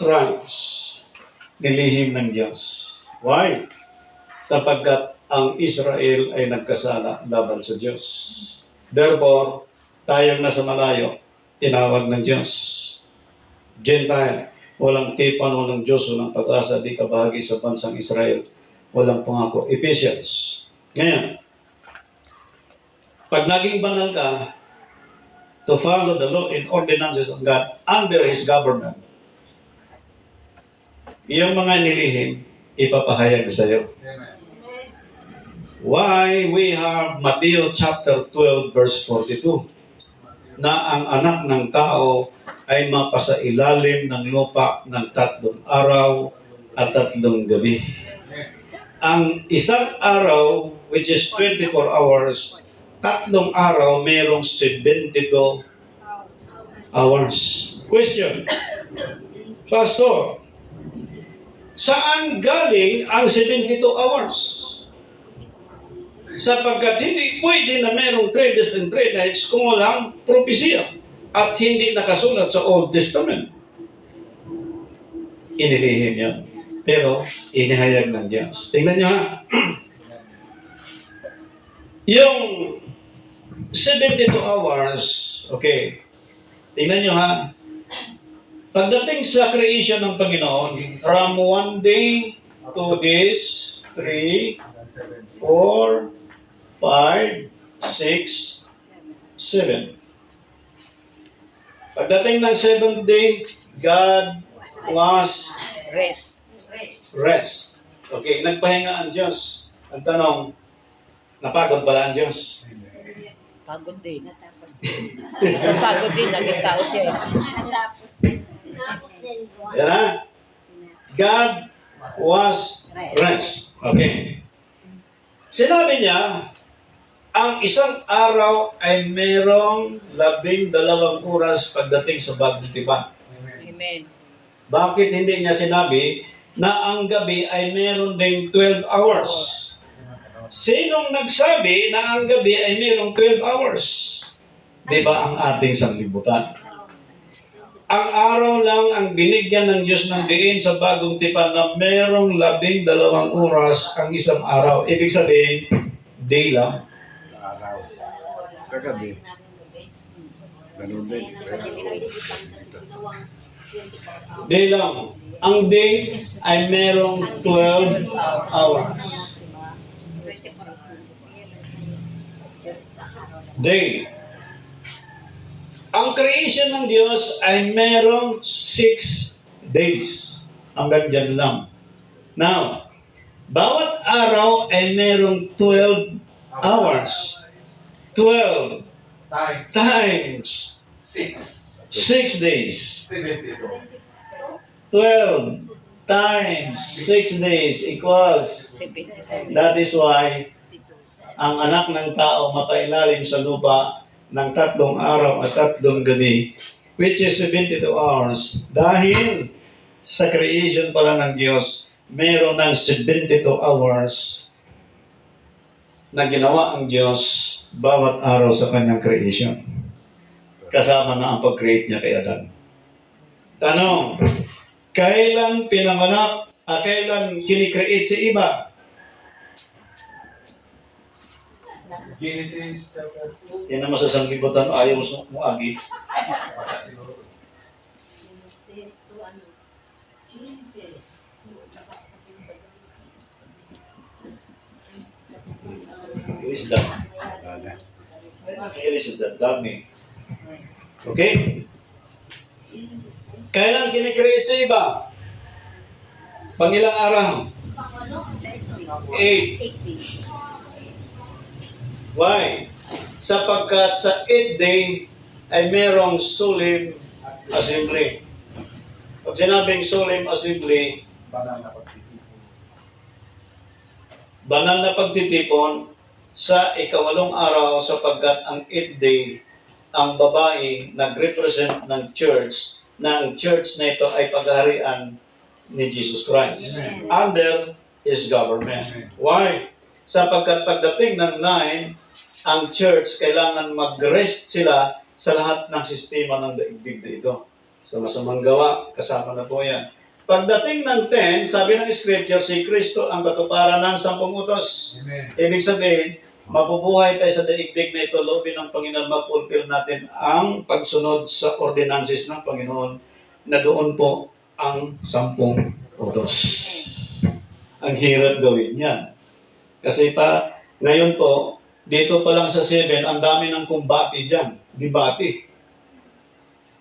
tribes nilihim ng Diyos. Why? Sapagkat ang Israel ay nagkasala laban sa Diyos. Therefore, tayong nasa malayo, tinawag ng Diyos. Gentile, walang tipan, walang Diyos, walang pag-asa, di kabahagi sa bansang Israel, walang pangako. Ephesians. Ngayon, pag naging banal ka, to follow the law and ordinances of God under His government, yung mga nilihim, ipapahayag sa iyo. Why we have Matthew chapter 12 verse 42 na ang anak ng tao ay mapasailalim ng lupa ng 3 araw at 3 gabi. Ang isang araw, which is 24 hours, 3 araw, mayroong 72 hours. Question, Pastor, saan galing ang 72 hours? Sapagkat hindi pwede na mayroong 3 days and 3 nights kung walang propesya at hindi nakasulat sa Old Testament. Inilihim yan. Pero inihayag ng Diyos. Tingnan nyo ha. Yung 72 hours, okay. Tingnan nyo ha. Pagdating sa creation ng Panginoon, from 1 day, 2 days, 3, 4, 5, 6, 7. Pagdating ng 7th day, God was rest. Okay, nagpahinga ang Diyos. Ang tanong, napagod pala ang Diyos? Pagod din. Pagod din, naging tao siya. Yan ha? God was rest. Okay. Sinabi niya, ang isang araw ay merong 12 oras pagdating sa bagong tipan. Amen. Bakit hindi niya sinabi na ang gabi ay meron ding 12 hours? Sinong nagsabi na ang gabi ay merong 12 hours? Di ba ang ating sanglibutan? Ang araw lang ang binigyan ng Diyos ng diin sa bagong tipan na merong 12 oras ang isang araw. Ibig sabihin, day lang. Araw. Kagabi. Ganun din. Day lang. Ang day ay merong 12 hours. Day. Ang creation ng Diyos ay merong 6 days. Hanggang dyan lang. Now, bawat araw ay merong 12 hours. 12 times 6 days. 12 times 6 days equals. That is why ang anak ng tao mapailalim sa lupa ng 3 araw at 3 gabi, which is 72 hours. Dahil sa creation pala ng Diyos, meron ng 72 hours na ginawa ang Diyos bawat araw sa kanyang creation. Kasama na ang pag-create niya kay Adan. Tanong, kailan pinanganak, kailan kinikreate si Eva? Genesis chapter 2. Yan ang masasangkibutan, ayaw mo agi. Is that? Is that dami? Okay? Kailan kinikreate si Eva? Pangilang araw? 8. Why? Sapagkat sa 8th day ay merong solemn assembly. Pag sinabing solemn assembly, banal na pagtitipon sa ikawalong araw sapagkat ang 8th day, ang babae nag-represent ng church na ang church na ito ay paghaharian ni Jesus Christ. Amen. Under His government. Amen. Why? Sapagkat pagdating ng 9, ang church kailangan mag-rest sila sa lahat ng sistema ng daigdig na ito. Sa masamang gawa, kasama na po yan. Pagdating ng 10, sabi ng Scripture, si Kristo ang katuparan ng 10 utos. Ibig sabihin, mabubuhay tayo sa daigdig na ito, loobin ng Panginoon, mag-fulfill natin ang pagsunod sa ordinances ng Panginoon na doon po ang 10 utos. Ang hirap gawin yan. Kasi ngayon po, dito pa lang sa 7, ang dami ng kumbati dyan. Debate.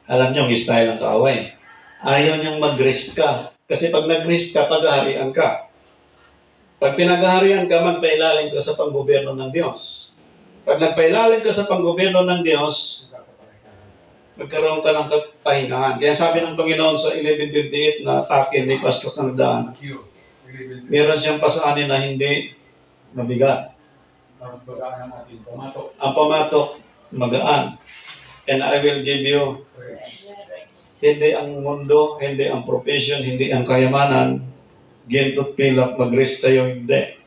Alam niyo, ang style ng kaaway. Ayaw niyang mag-risk ka. Kasi pag nag-risk ka, paghaharian ka. Pag pinaghaharian ka, magpailalim ka sa panggobyerno ng Diyos. Pag nagpailalim ka sa panggobyerno ng Diyos, magkaroon ka ng kapahingahan. Kaya sabi ng Panginoon sa 11:28 na akin ni Pastor Sandaan, meron siyang pasanin na hindi mabigat. Ang pamatok, magaan. And I will give you, hindi ang mundo, hindi ang profession, hindi ang kayamanan, ginto pilak, mag-rest tayo, hindi.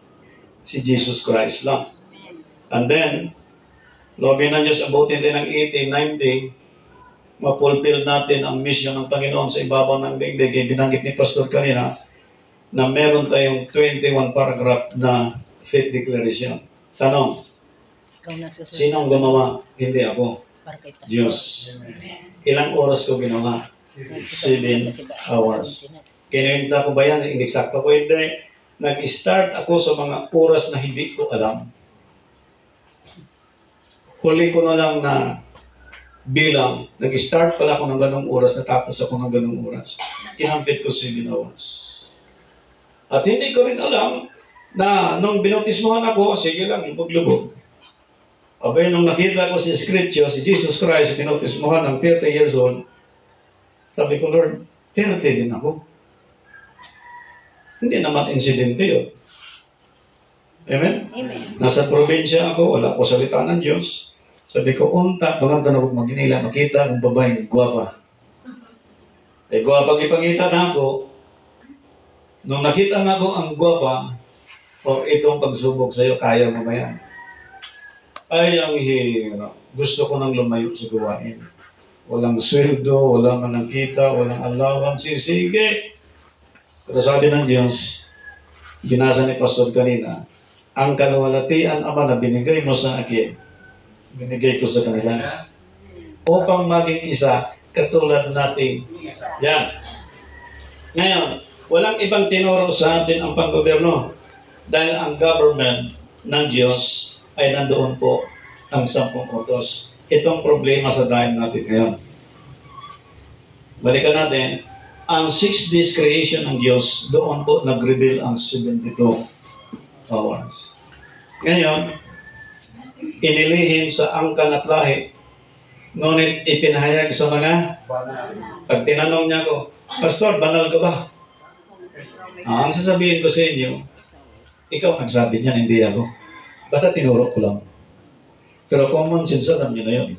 Si Jesus Christ lang. And then, lobby na Diyos, abutin din ng 18, 90, mapulfill natin ang mission ng Panginoon sa ibabaw ng daigdig. Binanggit ni Pastor kanina na meron tayong 21 paragraph na faith declaration. Tanong, Ikaw na susunod. sinong gumawa? Hindi ako. Para kay Pastor. Diyos. Ilang oras ko ginawa? 7 hours. Kinuwinta ko ba yan? Hindi sakto ko. Hindi. Nag-start ako sa mga oras na hindi ko alam. Huli ko na lang na bilang, nag-start pala ako ng ganong oras, natapos ako ng ganong oras. Kinampit ko 7 hours. At hindi ko rin alam na nung binautismohan ako, sige lang, lubog-lubog. Abay, nung nakita ko si Scripture, si Jesus Christ, binautismohan ng 30 years old, sabi ko, Lord, 30 din ako. Hindi naman insidente yun. Amen? Amen. Nasa probinsya ako, wala ko salita ng Diyos. Sabi ko, unta, maganda na ako maginila, makita ang babaeng gwapa. Gwapa kipangita na ako. Nung nakita na ako ang gwapa, itong pagsubok sa'yo, kaya mo ba yan? Ay, ang hirap. Gusto ko nang lumayo sa gawain. Walang sweldo, wala man ang kita, walang allowance, sige. Pero sabi ng Diyos, binasa ni Pastor kanina, ang kaluwalhatian, Ama, na binigay mo sa akin, binigay ko sa kanila. Upang maging isa, katulad natin. Yan. Ngayon, walang ibang tinuro sa atin ang panggobyerno. Dahil ang government ng Diyos ay nandoon po ang 10 utos. Itong problema sa dahil natin ngayon. Balikan natin, ang 6 days creation ng Diyos, doon po nag-reveal ang 72 hours. Ngayon, inilihim sa angkan at lahi, ngunit ipinahayag sa mga, pag tinanong niya ako, Pastor, banal ka ba? Ang sasabihin ko sa inyo, ikaw nagsabi niya, hindi ako. Basta tinuro ko lang. Pero common sense, alam niyo na yun.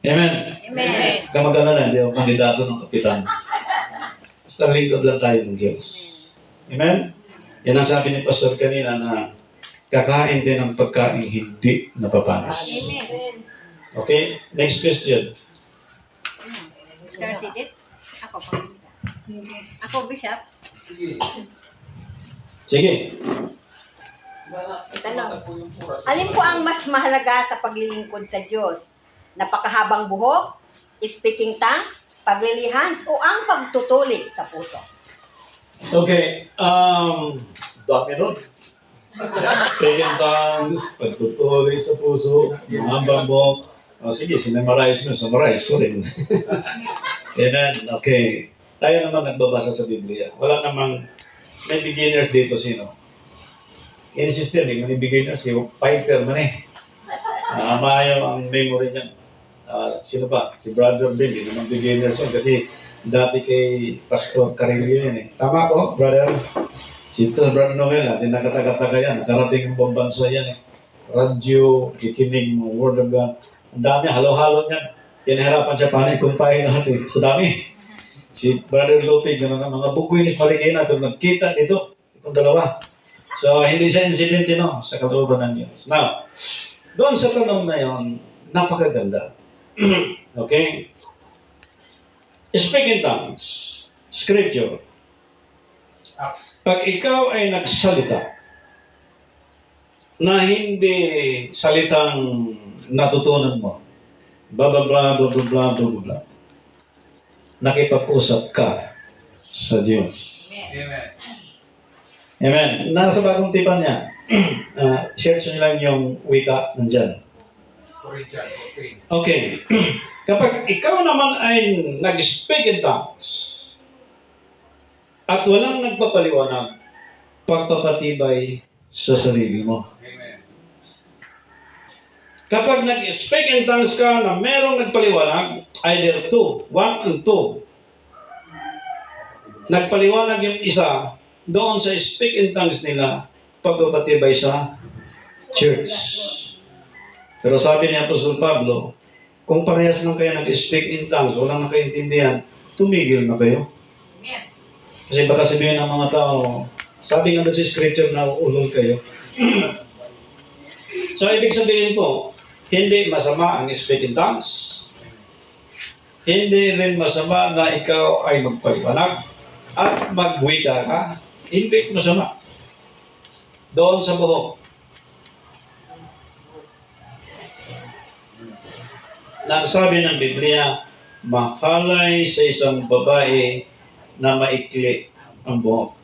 Amen? Amen. Kamag-alala, hindi ako kandidato ng kapitan. Basta lingkod lang tayo ng Diyos. Amen? Yan ang sabi ni Pastor kanina na kakain din ng pagkain hindi napapanas. Amen. Okay? Next question. Started it? Ako pa. Ako, Bishop. Sige. Tanong. Alin po ang mas mahalaga sa paglilingkod sa Diyos? Napakahabang buhok, speaking tongues, paglilihans, o ang pagtutuli sa puso? Okay. Dami nun. Speaking tongues, pagtutuloy sa puso, mahambang buhok. Sige, sinamarize mo. Summarize ko rin. Amen. Okay. Tayo naman nagbabasa sa Biblia. Wala namang may beginners dito sino. Yan sister, may beginners. Yung fighter man eh. Maayo ang memory niya. Sino pa? Si Brother Bill. Hindi naman beginners yun. Kasi dati kay Pastor Carillo yan eh. Tama ko, brother? Si Brother Noel, hindi nakatagataga yan. Nakarating ang pambansa yan eh. Radyo, kikinig mo, word of God. Ang dami, halo-halo niyan. Kinahirapan siya paano i-compile natin. Sa dami. Si Brother Lopig, gano'n ang mga bukuin, paligay natin, nagkita dito. Itong dalawa. So, hindi siya insidente, no? Sa kalooban ng Diyos. Now, doon sa tanong na yon, napakaganda. Okay? Speak in tongues. Scripture. Pag ikaw ay nagsalita na hindi salitang natutunan mo, blah, blah, blah, blah, blah, blah, blah, blah, nakipag-usap ka sa Diyos. Amen. Amen. Nasa bagong tipan niya. Search nyo lang yung wika nandyan. Corinthians 14. Okay. Kapag ikaw naman ay nag-speak in tongues at walang nagpapaliwanag, pagpapatibay sa sarili mo. Amen. Kapag nag-speak in tongues ka na merong nagpaliwanag, either two, one and two, nagpaliwanag yung isa, doon sa speak in tongues nila, pagpapatibay sa church. Pero sabi ni Apostol Pablo, kung parehas lang kayo nag-speak in tongues, walang nakaintindihan, tumigil na kayo. Kasi baka sabihin ng mga tao, sabi nga doon sa scripture na ulol kayo. So, ibig sabihin po, hindi masama ang speak in tongues. Hindi rin masama na ikaw ay magpaliwanag at magwika ka. Hindi masama. Doon sa buhok. Nang sabi ng Biblia, mahalay sa isang babae na maikli ang buhok.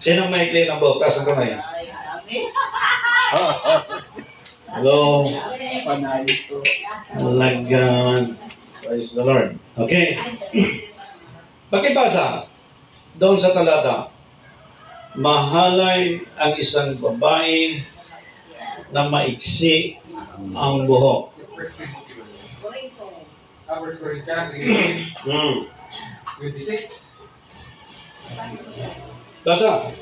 Sinong maikli ang buhok? Taas ang kamay. Hello. Alagaan. Praise the Lord. Okay. Pakibasa. Doon sa talata. Mahalay ang isang babae na maiksi ang buhok. First Timothy. First Corinthians 26. Basa.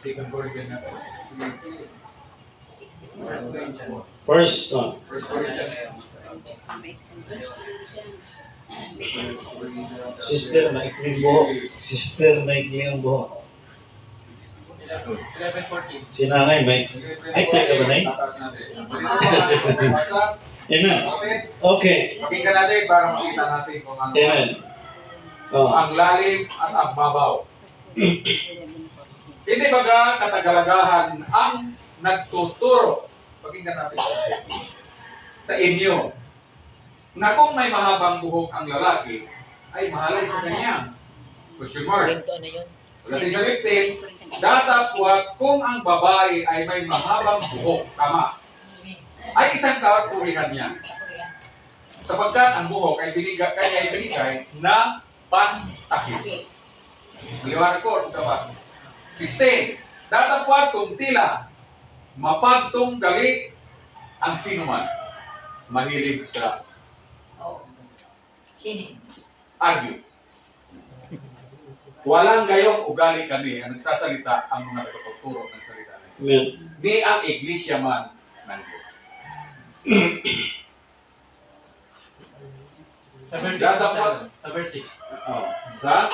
Second Corinthians na. First, First Corinthians. sister, maikli ang buhok. Sister, maikli ang buhok. 11:14. Si nanay, may maikli ka ba, nay? Amen. Okay. Pakinggan natin para makita natin kung ano Amen. Oh. ang lalim at ang babaw. Hindi baga katagalagahan ang nagtuturo, pakinggan natin sa inyo, na kung may mahabang buhok ang lalaki, ay mahalay sa kanya. Question mark. Kwento na yun. Pagdating sa 15, datapwat kung ang babae ay may mahabang buhok, tama, ay isang kaaturihan niya. Sapagkat ang buhok ay binigay na pantakip. Maliwanag ko, ito ba? 16. Datapwat kung tila mapagtunggali ang sinuman mahilig sa argue. Walang gayong ugali kami ang nagsasalita ang mga nagtuturo ng salita. Amen. Di ang iglesia man ng Diyos. Sa verse 6. Datapwat. Sa verse 6. Oh, sa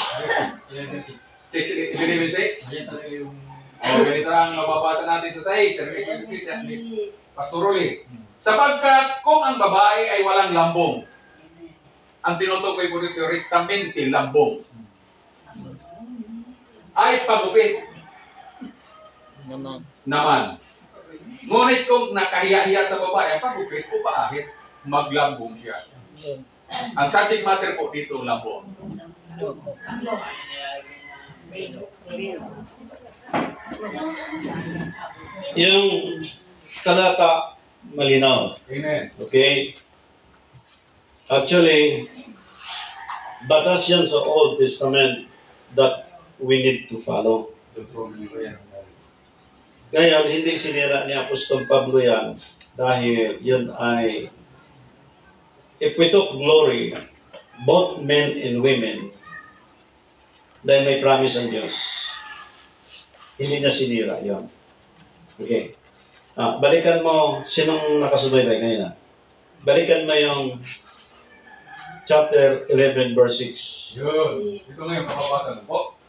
11:6. 11:6. Ayan talaga yung... Ganito ang mababasa natin sa 6. Pastoruli. Sapagkat kung ang babae ay walang lambong, ang tinutukoy ko dito rectamente lambong, ay pagupit naman. Ngunit kung nakahiya-hiya sa babae ang pagupit o paahit, maglambong siya. Ang subject matter po dito, lambong. Yung talata, malinaw. Amen. Okay? Actually, batas yan sa Old Testament that we need to follow. Kaya hindi sinira ni Apostol Pablo yan dahil yun ay, if we took glory, both men and women, dahil may promise ang Diyos, hindi niya sinira yun. Okay. Balikan mo, sinong nakasubaybay ngayon? Balikan mo yung chapter 11 verse 6. Yun. Ito nga yung mababasa po.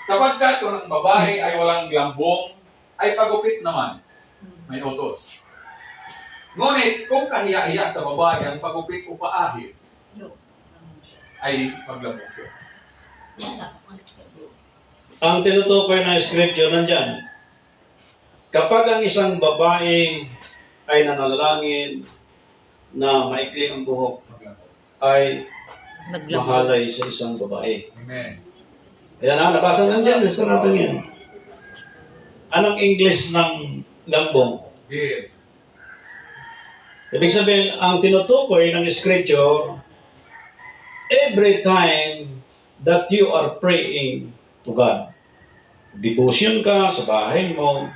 Sapagkat kung ang babae ay walang lambong, ay pagupit naman. May utos. Ngunit kung kahiya-hiya sa babae ang pagupit o paahit, ay paglabok yun. Ang tinutukoy na scripture nandyan, kapag ang isang babae ay nanalangin na maikli ang buhok, ay Naglabog. mahalay sa isang babae. Amen. Kaya nabasa nandyan, sa natin yan. Anong English ng lambong? Give. Ibig sabihin, ang tinutukoy ng scripture, every time that you are praying to God, devotion ka sa bahay mo,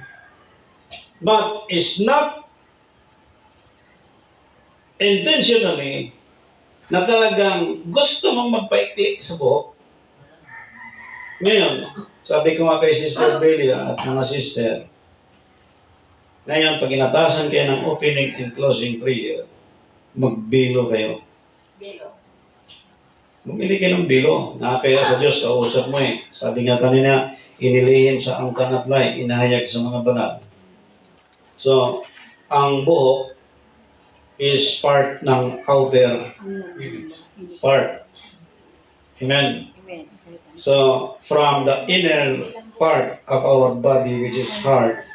but it's not intentionally na talagang gusto mong magpaikli sa buhok. Ngayon, sabi ko nga kay Sister Belia at mga sister, ngayon, pag inatasan kayo ng opening and closing prayer, magbilo kayo. Bumili kayo ng bilo. Nakakaya sa Diyos, kausap mo eh. Sabi nga kanina, inilihim sa angkan at lay, inahayag sa mga banal. So, ang buhok is part ng outer part. Amen. Amen. So, from the inner part of our body, which is heart,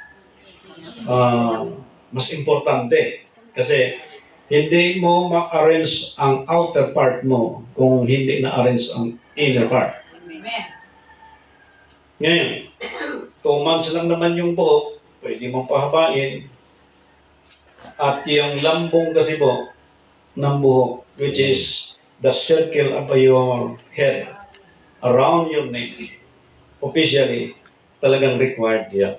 mas importante. Kasi, hindi mo ma-arrange ang outer part mo kung hindi na-arrange ang inner part. Ngayon, 2 months lang naman yung buhok, pwede mong pahabain. At yung lambong kasi po ng buhok, which is the circle of your head around your neck, officially, talagang required yan.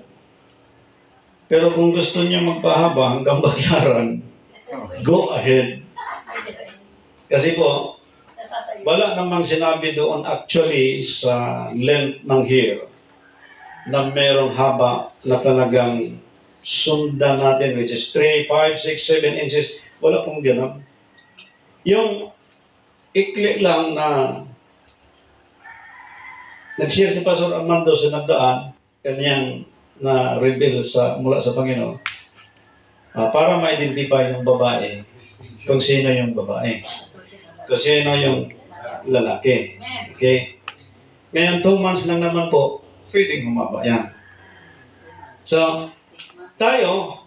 Pero kung gusto niya magpahaba hanggang bagyaran, go ahead. Kasi po, wala namang sinabi doon actually sa length ng hair na merong haba na talagang sundan natin, which is 3, 5, 6, 7 inches. Wala pong gano'n. Yung ikli lang na nag-share si Pastor Armando sa nagdaan, kanyang na-reveal mula sa Panginoon, para ma-identify yung babae, kung sino yung babae, kung sino yung lalaki. Okay? Ngayon, 2 months lang naman po, pwedeng humaba yan. So, tayo,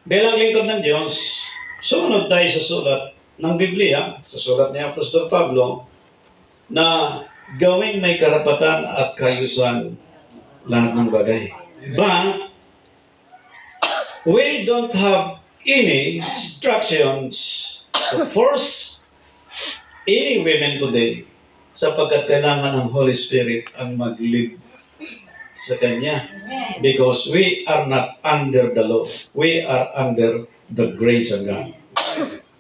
bilang lingkod ng Diyos, sumunod tayo sa sulat ng Biblia, sa sulat ni Apostol Pablo, na gawing may karapatan at kayusan lahat ng bagay. But, we don't have any instructions to force any women today sapagkat kailangan ng Holy Spirit ang mag-lead sa Kanya. Because we are not under the law. We are under the grace of God.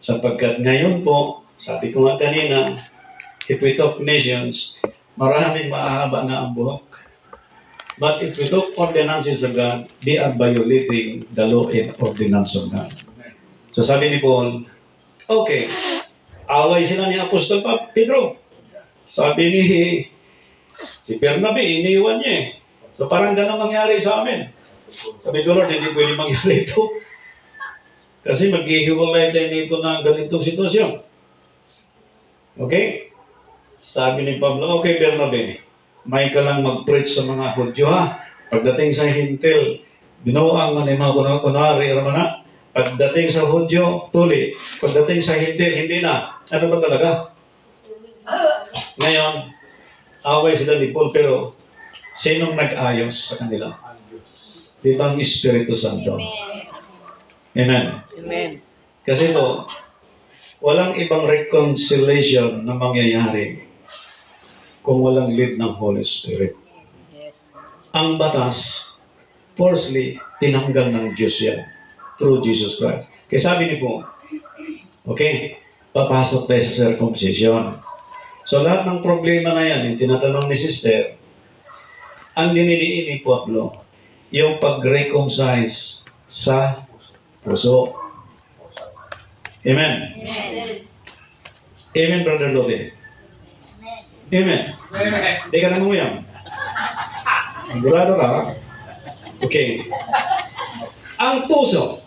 Sapagkat ngayon po, sabi ko nga kanina, if we talk nations, maraming maahaba na ang buhok. But if we talk ordinances of God, they are violating the law and ordinance of God. So sabi ni Paul, okay, away sila ni Apostol Pedro. Sabi ni si Bernabe, iniwan niya eh. So parang gano'ng mangyari sa amin. Sabi ko, Lord, hindi pwede mangyari ito. Kasi maghihiwalay tayo nito ng ganitong sitwasyon. Okay? Sabi ni Pablo, okay Bernabe, may ka lang mag-preach sa mga Hudyo ha. Pagdating sa Hintil, binuang man yung mga kunwari, ramana. Pagdating sa Hudyo, tuli. Pagdating sa Hintil, hindi na. Ano ba talaga? Ngayon, away sila ni Paul, pero sinong nag-ayos sa kanila? Di ba ang Espiritu Santo? Amen. Amen. Kasi po, walang ibang reconciliation na mangyayari kung walang lead ng Holy Spirit. Yes. Ang batas, firstly, tinanggal ng Diyos yan through Jesus Christ. Kaya sabi ni po, okay, papasok tayo sa circumcision. So lahat ng problema na yan, yung tinatanong ni Sister, ang diniliin ni Pablo, yung pag-reconcile sa puso. Amen. Amen, Brother Lodi. Amen. Hindi ka na nguyam. Sigurado ka? Okay. Ang puso,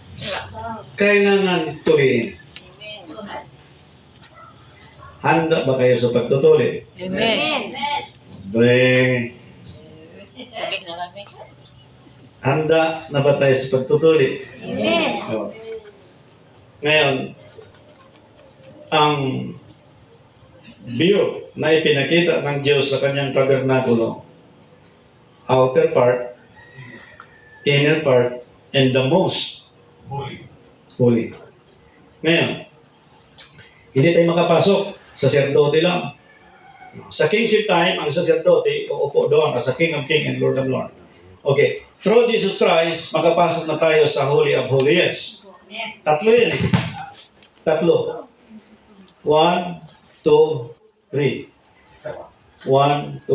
kailangan tuliin. Handa ba kayo sa pagtutuli? Amen. Bring. Sabi na kami. Handa na ba tayo sa pagtutuli? Amen. Oh. Ngayon, ang view na ipinakita ng Diyos sa kanyang tabernakulo, outer part, inner part, and the most holy. Ngayon, hindi tayo makapasok. Saserdote lang. Sa kingship time, ang saserdote, uupo doon as a King of Kings and Lord of Lords. Okay. Through Jesus Christ, makapasok na tayo sa Holy of Holies. Tatlo yan eh. Tatlo. 1, 2, 3. 1, 2,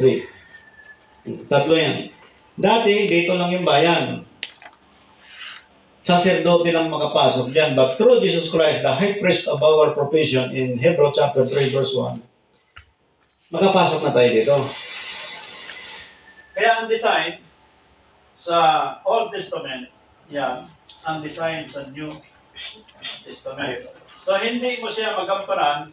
3. Tatlo yan. Dati, dito lang yung bayan. Sacerdote lang makapasok dyan. But through Jesus Christ, the high priest of our profession in Hebrews chapter 3 verse 1, makapasok na tayo dito. Kaya ang design sa Old Testament, yan, ang design sa New Testament. So hindi mo siya magamparan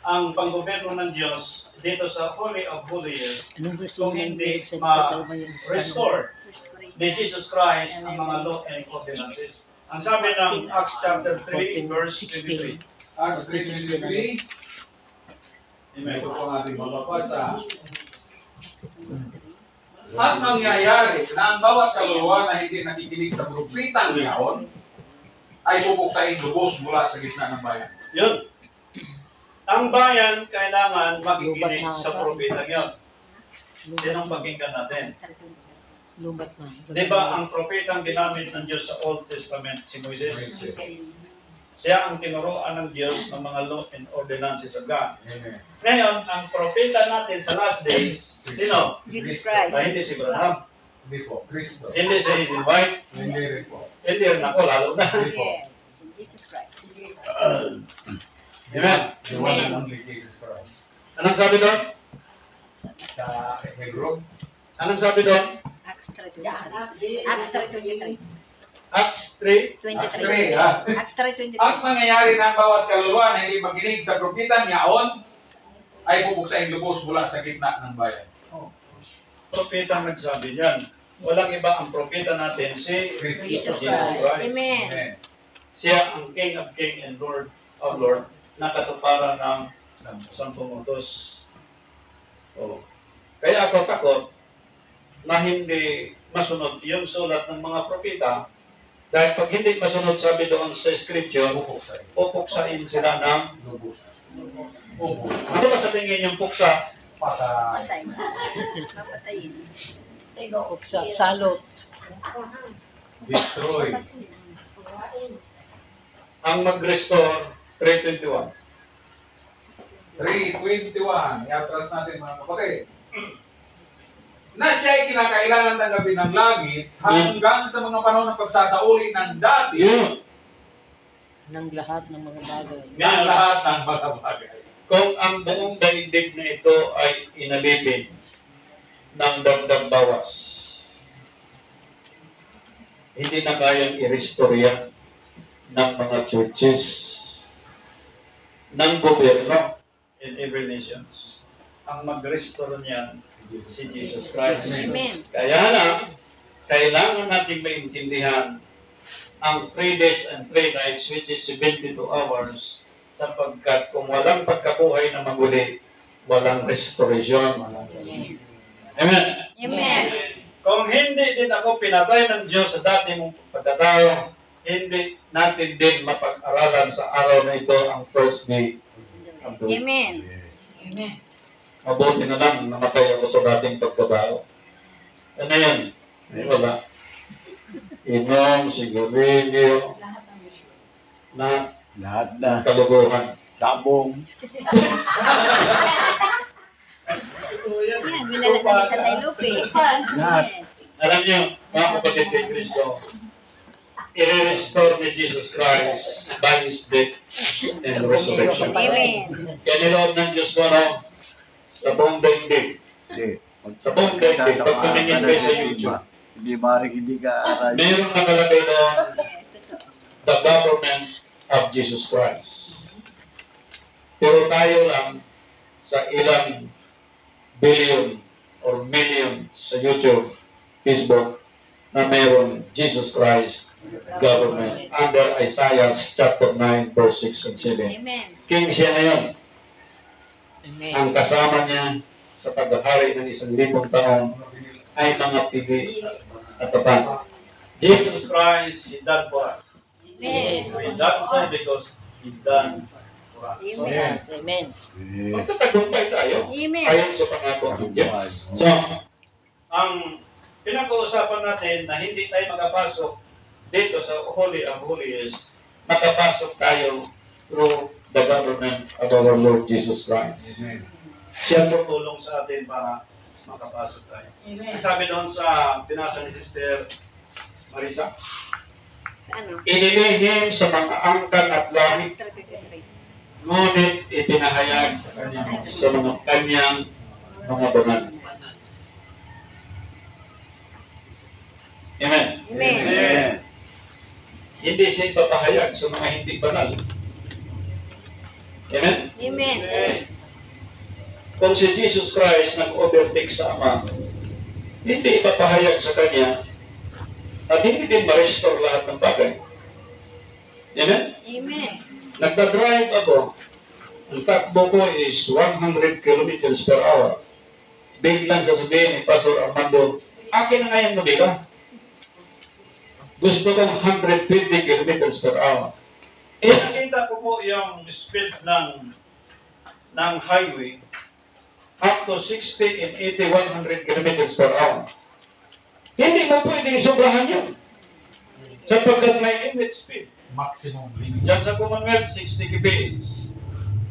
ang panggobyerno ng Diyos dito sa Holy of Holies Anong gusto kung mo hindi sa ma-restore ni Jesus Christ ang mga law and ordinances. Ang sabi ng Acts chapter 3 verse 23. Acts 3:23. Amen. Ito po ang ating mababasa. At mangyayari na ang bawat kaluluwa na hindi nakikinig sa propetang niyaon ay pupuksain lubos mula sa gitna ng bayan. Yun. Ang bayan kailangan makikinig sa propetang yun. Sinong pakinggan natin? Lubat na. Di ba ang propetang ginamit ng Diyos sa Old Testament, si Moises? Siya ang tinuruan ng Diyos ng mga law and ordinances of God. Amen. Ngayon, ang propeta natin sa last days, sino? Jesus Christ. Hindi si Branham. Hindi po, Kristo. Hindi si Eden White. Hindi rin po. Hindi rin ako, lalo na. Yes. Jesus Christ. Amen. The one and only Jesus Christ. Anong sabi doon? Sa Hebrew, Anong sabi doon? Acts 3:23. Acts 3:23. Acts 3. 23. ha? Acts 3:23. Ang mangyayari ng bawat kaluluwa na hindi makinig sa propetang niyaon ay pupuksain lubos mula sa gitna ng bayan. Propeta ang nagsabi niyan. Walang iba ang propeta natin, si Jesus Jesus Christ. Christ. Amen. Amen. Siya ang King of Kings and Lord of Lords na katuparan ng 10 utos. Oh. Kaya ako takot na hindi masunod yung sulat ng mga propeta dahil pag hindi masunod sabi doon sa scripture, Pupuksain. pupuksain sila ng Lubos. Opo. ano ba sa tingin yung puksa? Patay. Patay. Papatayin. Uksa, salot. Destroy. Ang mag-restore 3:21. 3:21. I-atras natin mga kapatid. Na siya ay kinakailangan tanggapin ng langit hanggang sa mga panahon ng pagsasauli ng dati Yun. Ng lahat ng mga bagay. ng lahat ng mga bagay. Kung ang buong daigdig na ito ay inalipin ng dagdag bawas, hindi na kayang i-restore yan ng mga churches, ng gobyerno in every nations. Ang mag-restore niyan, si Jesus Christ. Amen. Kaya lang, kailangan natin maintindihan ang 3 days and 3 nights, which is 72 hours, sapagkat kung walang pagkabuhay na maguli, walang restoration. Amen. Amen. Kung hindi din ako pinatay ng Diyos sa dati mong pagkatao, hindi natin din mapag-aralan sa araw na ito ang first day of the week. Amen. Mabuti na lang namatay ako sa dating pagkabao. Ano yan? Ay, wala. Inom, sigarilyo, na Lahat na. kaluguhan. Sabong. Yan, minala na ni Tatay Lupe. Lahat. Yes. Alam niyo, mga kapatid kay Kristo, i-restore ni Jesus Christ by His death and resurrection. Amen. Kaya nilood ng Diyos ko, no, sa buong daigdig, Hindi. sa buong daigdig, pag tumingin kayo sa YouTube, Hindi maaaring hindi ka aral. mayroong nakalagay doon, Yes, totoo. the government of Jesus Christ. Pero tayo lang sa ilang billion or million sa YouTube, Facebook, na mayroon Jesus Christ government under Isaiah chapter 9 verse 6 and 7. Amen. King siya ngayon. Amen. Ang kasama niya sa paghahari ng 1,000 taon ay mga pili at tapat. Jesus Christ, He died for us. Amen. We died for Him because He died for us. Amen. Amen. Magtatagumpay tayo. Amen. Ayon sa pangako ng Diyos. So, ang pinag-uusapan natin na hindi tayo makapasok dito sa Holy of Holies, makapasok tayo through the government of our Lord Jesus Christ. Siya tutulong sa atin para makapasok tayo. Ang sabi doon sa binasa ni Sister Marisa, Ano? inilihim sa mga angkan at langit, ngunit ipinahayag sa mga kanyang mga banal. Amen. Amen. Hindi siya ipapahayag sa mga hindi banal. Amen. Amen. Kung si Jesus Christ nag-overtake sa Ama, hindi ipapahayag sa Kanya at hindi din ma-restore lahat ng bagay. Amen? Amen. Nagda-drive ako. Ang takbo ko is 100 kilometers per hour. Biglang sasabihin ni Pastor Armando, akin na ngayon mabila. Gusto kong 120 kilometers per hour. Nakita ko po yung speed ng highway up to 60 and 80, 100 kilometers per hour. Hindi mo pwedeng sobrahan yun. Sapagkat may limit speed. Maximum limit. Diyan sa Commonwealth, 60 kph.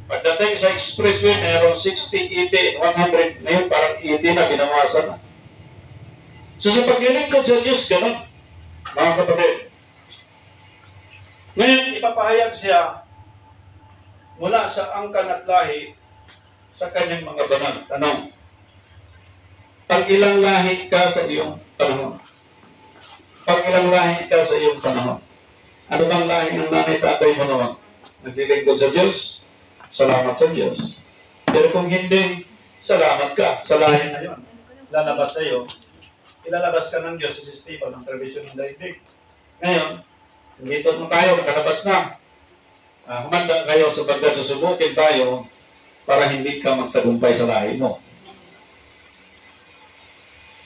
Pagdating sa expressway, mayroon 60, 80, and 100. Ngayon, parang 80 na, binawasan na. So sa paglilingkod sa Diyos, ganun. Mga kapatid. Ngayon, ipapahayag siya mula sa angkan at lahi sa kanyang mga banal. Tanong, pag ilang lahi ka sa iyong panahon? Pag ilang lahi ka sa iyong panahon? Ano bang lahi ng nanay tatay mo naman? Naglilingkod sa Diyos? Salamat sa Diyos. Pero kung hindi, salamat ka sa lahi na yun. Lalabas sa iyo, ilalabas ka ng Diyos sa sistema ng provision ng daigdig. Ngayon, dito mo tayo, nakalabas na. Humanda kayo sapagkat susubukin tayo para hindi ka magtagumpay sa lahi mo.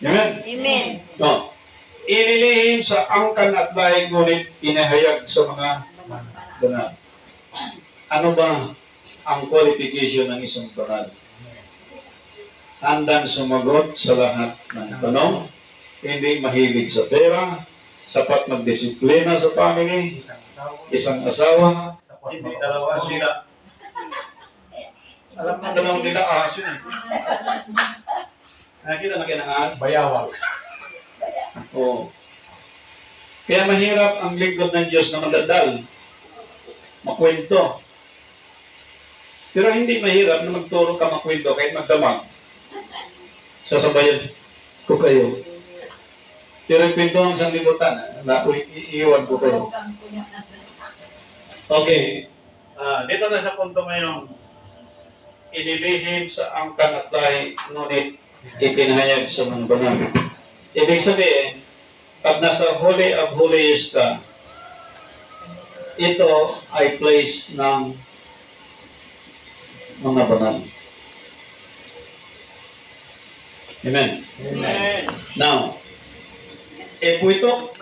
Amen? Amen. No. Inilihim sa angkan at lahi, ngunit inahayag sa mga banal. Ano ba ang qualification ng isang banal? Handang sumagot sa lahat ng tanong, hindi mahilig sa pera, sapat magdisiplina sa family, isang asawa, hindi dalawa, dila. Alam mo, dalawang dila ahas yun eh. Nakita na kayo ng ahas? Bayawag. Oo. Kaya mahirap ang lingkod ng Diyos na madadal, makwento. Pero hindi mahirap na magturo ka makwento kahit magdamag. Sasabayan ko kayo. Pero yung kwento ng sanglibutan, iiwan ko kayo. Okay. Dito na sa punto ngayon, inilihim sa angkan at lahi, ngunit ipinahayag sa mga banal. Ibig sabihin, pag nasa Holy of Holies ka, ito ay place ng mga banal. Amen. Amen. Now, if we talk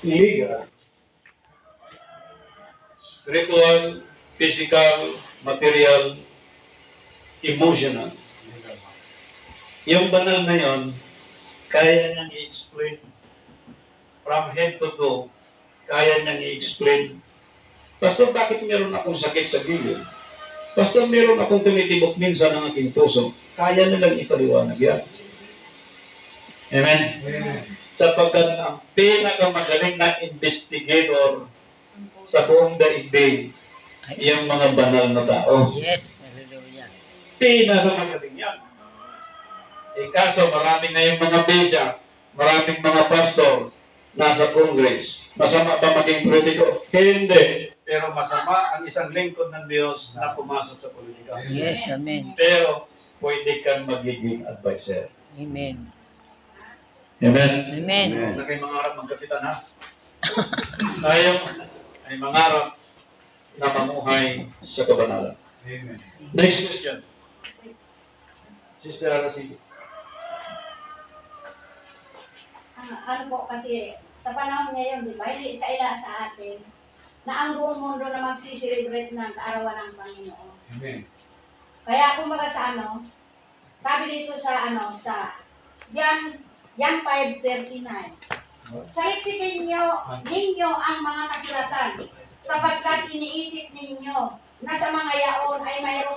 legal, spiritual, physical, material, emotional, yung banal na yon, kaya niyang i-explain from head to toe, kaya niyang i-explain. Pastor, bakit meron akong sakit sa gilid? Pastor, meron akong tumitibok minsan ng aking puso. Kaya nilang ipaliwanag yan. Amen? Sapagkat ang pinakamagaling na investigator sa buong daigdig, yung mga banal na tao. Yes. Hallelujah. Pinakamagaling yan. Kaso maraming na yung mga bisya, maraming mga pastor, nasa Congress. Masama ba maging politiko? Hindi. Pero masama ang isang lingkod ng Diyos na pumasok sa politika. Yes, amen. Pero pwede kang magiging advisor. Amen. Amen? Amen. Huwag na kayo mangarap magkapitan, ha? Tayo ay mangarap na mamuhay sa kabanalan. Amen. Next question. Sister Araceli. Ano po kasi sa panahon ngayon, di ba, hindi kaila sa atin na ang buong mundo na magsiselebrate ng kaarawan ng Panginoon. Amen. Kaya kumbaga sa sabi dito sa Jan 5:39. Saliksikin ninyo ang mga kasulatan sapagkat iniisip ninyo na sa mga yaon ay mayroong